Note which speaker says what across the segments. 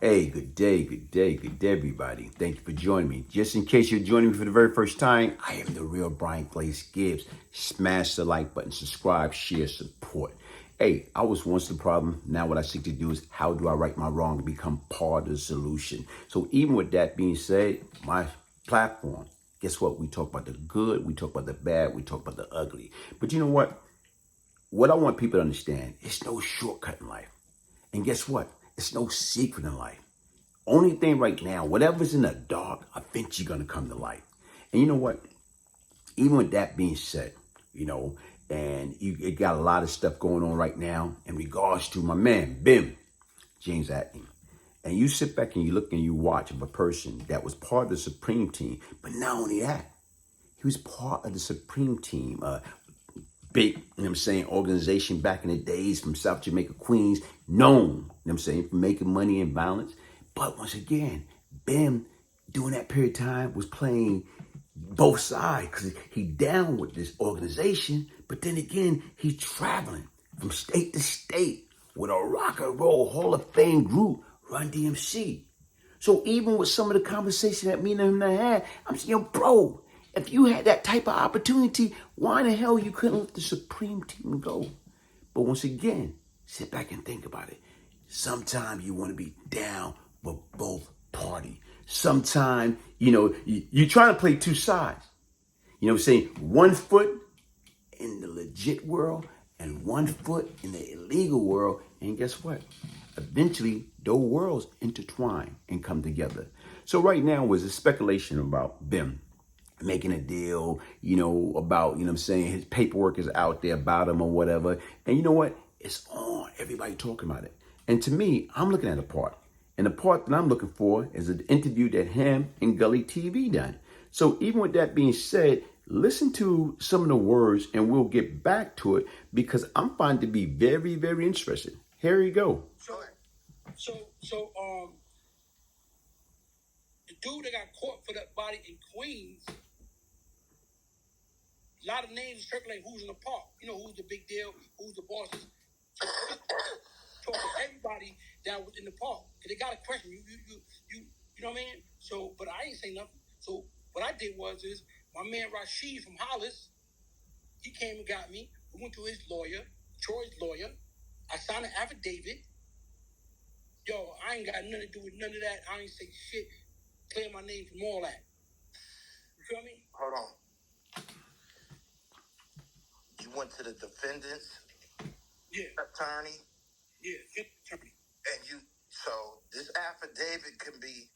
Speaker 1: Hey, good day, good day, good day, everybody. Thank you for joining me. Just in case you're joining me for the very first time, I am the real Glaze Gibbs. Smash the like button, subscribe, share, support. Hey, I was once the problem. Now what I seek to do is how do I right my wrong to become part of the solution? So even with that being said, my platform, guess what? We talk about the good, we talk about the bad, we talk about the ugly. But you know what? What I want people to understand, it's no shortcut in life. And guess what? It's no secret in life. Only thing right now, whatever's in the dark, eventually gonna come to light. And you know what? Even with that being said, and it got a lot of stuff going on right now in regards to my man, Bim, James Acton. And you sit back and you look and you watch of a person that was part of the Supreme Team, but not only that, he was part of the Supreme Team, big, organization back in the days from South Jamaica, Queens, known, for making money and violence. But once again, Bim, during that period of time, was playing both sides because he down with this organization, but then again, he's traveling from state to state with a rock and roll Hall of Fame group, Run DMC. So even with some of the conversation that me and him had, I'm saying, bro, if you had that type of opportunity, why the hell you couldn't let the Supreme Team go? But once again, sit back and think about it. Sometimes you want to be down with both parties. Sometimes, you're trying to play two sides. Saying 1 foot in the legit world and 1 foot in the illegal world. And guess what? Eventually, those worlds intertwine and come together. So right now was a speculation about Bim making a deal, about, his paperwork is out there about him or whatever. And you know what? It's on. Everybody talking about it. And to me, I'm looking at a part. And the part that I'm looking for is an interview that him and Gully TV done. So even with that being said, listen to some of the words and we'll get back to it because I'm finding it to be very, very interesting. Here you go.
Speaker 2: So, the dude that got caught for that body in Queens, a lot of names circulate who's in the park. Who's the big deal, who's the bosses. Talk to everybody that was in the park. Cause they got a question. You know what I mean? So, but I ain't say nothing. So what I did was my man Rashid from Hollis, he came and got me. We went to his lawyer, Troy's lawyer. I signed an affidavit. Yo, I ain't got nothing to do with none of that. I ain't say shit. Clear my name from all that. You feel me?
Speaker 3: Hold on. You went to the defendant's attorney?
Speaker 2: Yeah, attorney.
Speaker 3: And so this affidavit can be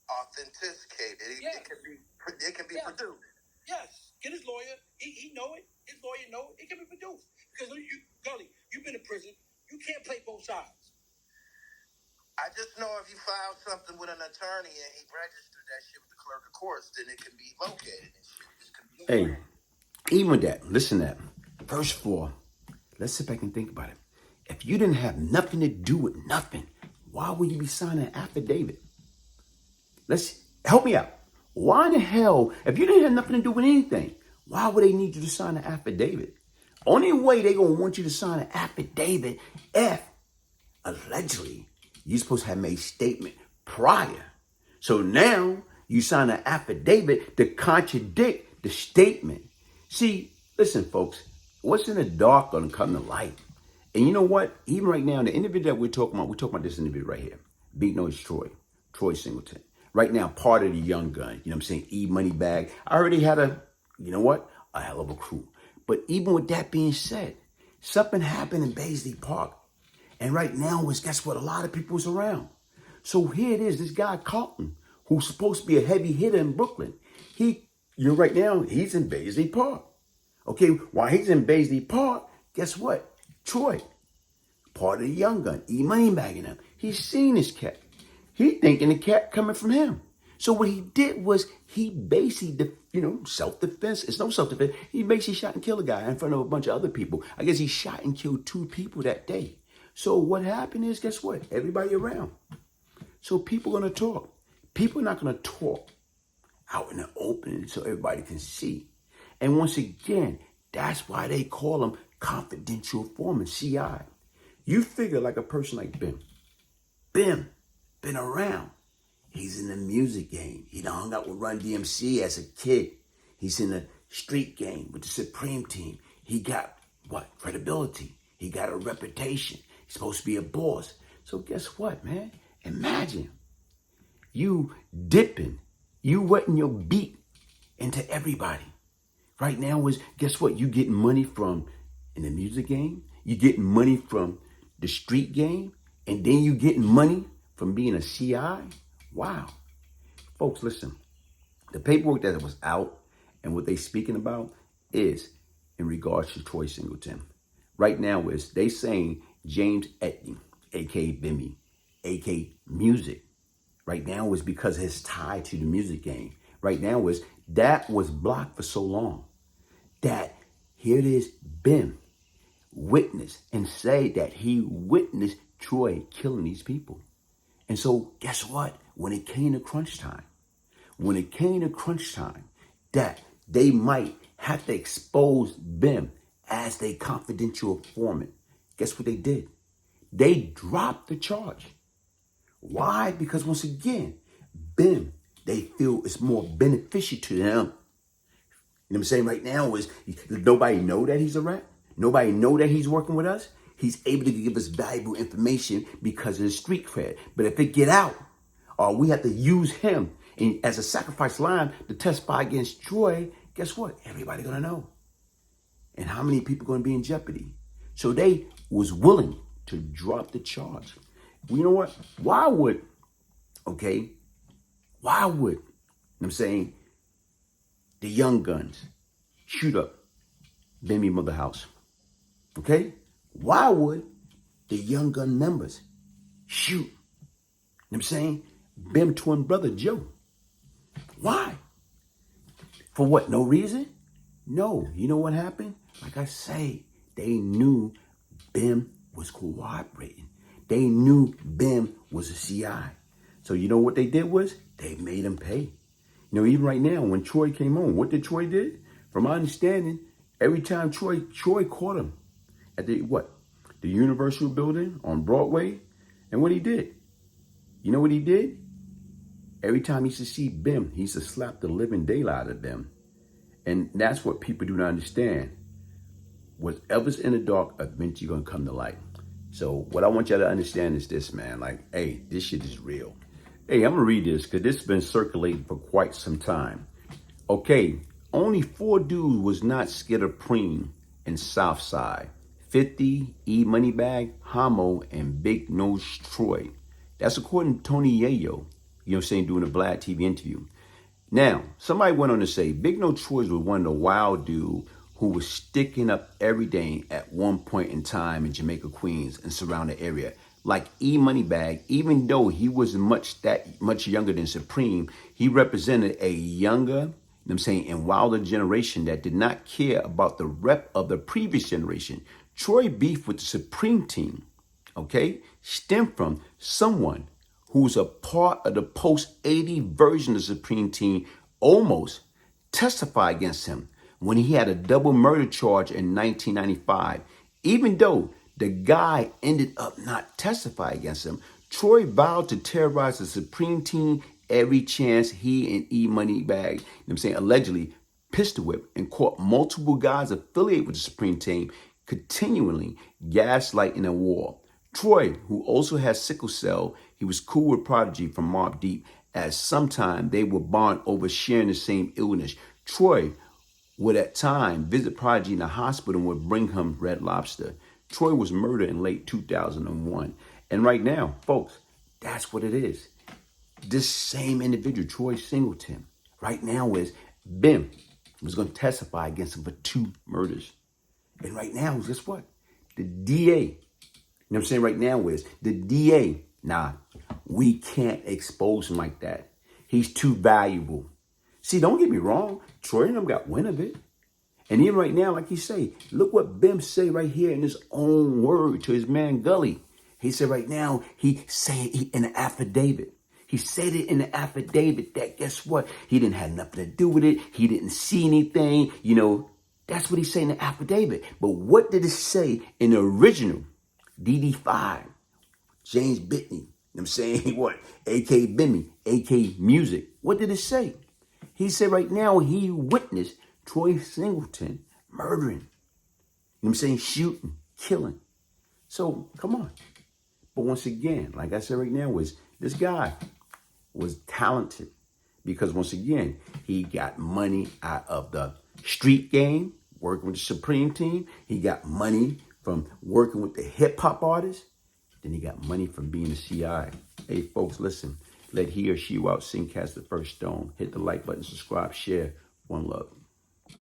Speaker 3: authenticated. It can be produced.
Speaker 2: Yes. Get his lawyer. He know it. His lawyer know it. It can be produced. Because Gully, you've been in prison. You can't play both sides.
Speaker 3: I just know if you file something with an attorney and he registered that shit with the clerk of courts, then it can be located and shit.
Speaker 1: Hey, even with that, listen to that. Verse 4, let's sit back and think about it. If you didn't have nothing to do with nothing, why would you be signing an affidavit? Let's help me out. Why in the hell, if you didn't have nothing to do with anything, why would they need you to sign an affidavit? Only way they gonna want you to sign an affidavit if allegedly you're supposed to have made statement prior. So now you sign an affidavit to contradict the statement. See, listen, folks, what's in the dark gonna come to light. And you know what? Even right now, the individual that we're talking about this individual right here. Big Nose Troy Singleton. Right now, part of the Young Gun, E Money Bag. I already had a hell of a crew. But even with that being said, something happened in Baisley Park. And right now, guess what? A lot of people's around. So here it is, this guy Carlton, who's supposed to be a heavy hitter in Brooklyn. Right now, he's in Baisley Park. Okay, while he's in Baisley Park, guess what? Troy, part of the Young Gun, E Money bagging him. He's seen this cat. He thinking the cat coming from him. So what he did was he basically, self-defense. It's no self-defense. He basically shot and killed a guy in front of a bunch of other people. I guess he shot and killed 2 people that day. So what happened is, guess what? Everybody around. So people are going to talk. People are not going to talk out in the open so everybody can see. And once again, that's why they call them confidential informant, CI. You figure like a person like Bim. Bim been around. He's in the music game. He done hung out with Run DMC as a kid. He's in the street game with the Supreme Team. He got what? Credibility. He got a reputation. He's supposed to be a boss. So guess what, man? Imagine you dipping, you wetting your beak into everybody. Right now is, guess what? You getting money from in the music game. You getting money from the street game. And then you getting money from being a CI. Wow. Folks, listen. The paperwork that was out and what they speaking about is in regards to Troy Singleton. Right now is they saying James Etney, a.k.a. Bimmy, a.k.a. Music. Right now is because of his tie to the music game. Right now is that was blocked for so long that here it is, Bim witness and say that he witnessed Troy killing these people. And so guess what? When it came to crunch time, that they might have to expose Bim as their confidential informant, guess what they did? They dropped the charge. Why? Because once again, Bim, they feel it's more beneficial to them. You know what I'm saying? Right now is nobody know that he's a rat. Nobody know that he's working with us. He's able to give us valuable information because of the street cred. But if it get out, or we have to use him as a sacrifice line to testify against Troy, guess what? Everybody gonna know. And how many people gonna be in jeopardy? So they was willing to drop the charge. Well, you know what? Why would, you know what I'm saying, the young guns shoot up Bimmy Mother House? Okay? Why would the young gun members shoot, you know what I'm saying, Bim twin brother Joe? Why? For what? No reason? No. You know what happened? Like I say, they knew Bim was cooperating. They knew Bim was a CI. So you know what they did was they made him pay. You know, even right now, when Troy came home, what did Troy did? From my understanding, every time Troy caught him at the Universal Building on Broadway. And what he did? You know what he did? Every time he used to see Bim, he used to slap the living daylight out of Bim. And that's what people do not understand. Whatever's in the dark, eventually going to come to light. So what I want y'all to understand is this, man. Like, hey, this shit is real. Hey, I'm going to read this because this has been circulating for quite some time. Okay, only 4 dudes was not scared of preem in Southside. 50, E Moneybag, Homo, and Big Nose Troy. That's according to Tony Yayo, you know what I'm saying, doing a Vlad TV interview. Now, somebody went on to say Big Nose Troy was one of the wild dudes who was sticking up every day at one point in time in Jamaica, Queens, and surrounding area. Like E Moneybag, even though he wasn't much younger than Supreme, he represented a younger, you know what I'm saying, and wilder generation that did not care about the rep of the previous generation. Troy beef with the Supreme Team, okay, stemmed from someone who's a part of the post-80 version of the Supreme Team almost testified against him when he had a double murder charge in 1995. Even though the guy ended up not testifying against him, Troy vowed to terrorize the Supreme Team every chance he and E Moneybag, you know what I'm saying, allegedly pistol whipped and caught multiple guys affiliated with the Supreme Team continually gaslighting a war. Troy, who also has sickle cell, he was cool with Prodigy from Mobb Deep, as sometime they would bond over sharing the same illness. Troy would at time visit Prodigy in the hospital and would bring him Red Lobster. Troy was murdered in late 2001. And right now, folks, that's what it is. This same individual, Troy Singleton, right now is Bim was going to testify against him for 2 murders. And right now, guess what? The DA, you know what I'm saying, right now is the DA, nah, we can't expose him like that. He's too valuable. See, don't get me wrong. Troy and them got wind of it. And even right now, like he say, look what Bim say right here in his own word to his man Gully. He said right now, he said in the affidavit. He said it in the affidavit that guess what? He didn't have nothing to do with it. He didn't see anything, you know. That's what he said in the affidavit. But what did it say in the original DD5, James Bitney, I'm saying what? AK Bimmy, AK Music. What did it say? He said right now he witnessed Troy Singleton murdering. You know what I'm saying? Shooting, killing. So come on. But once again, like I said right now, was this guy was talented because once again, he got money out of the street game, working with the Supreme Team. He got money from working with the hip hop artists. Then he got money from being a CI. Hey, folks, listen. Let he or she who out sing cast the first stone. Hit the like button, subscribe, share. One love.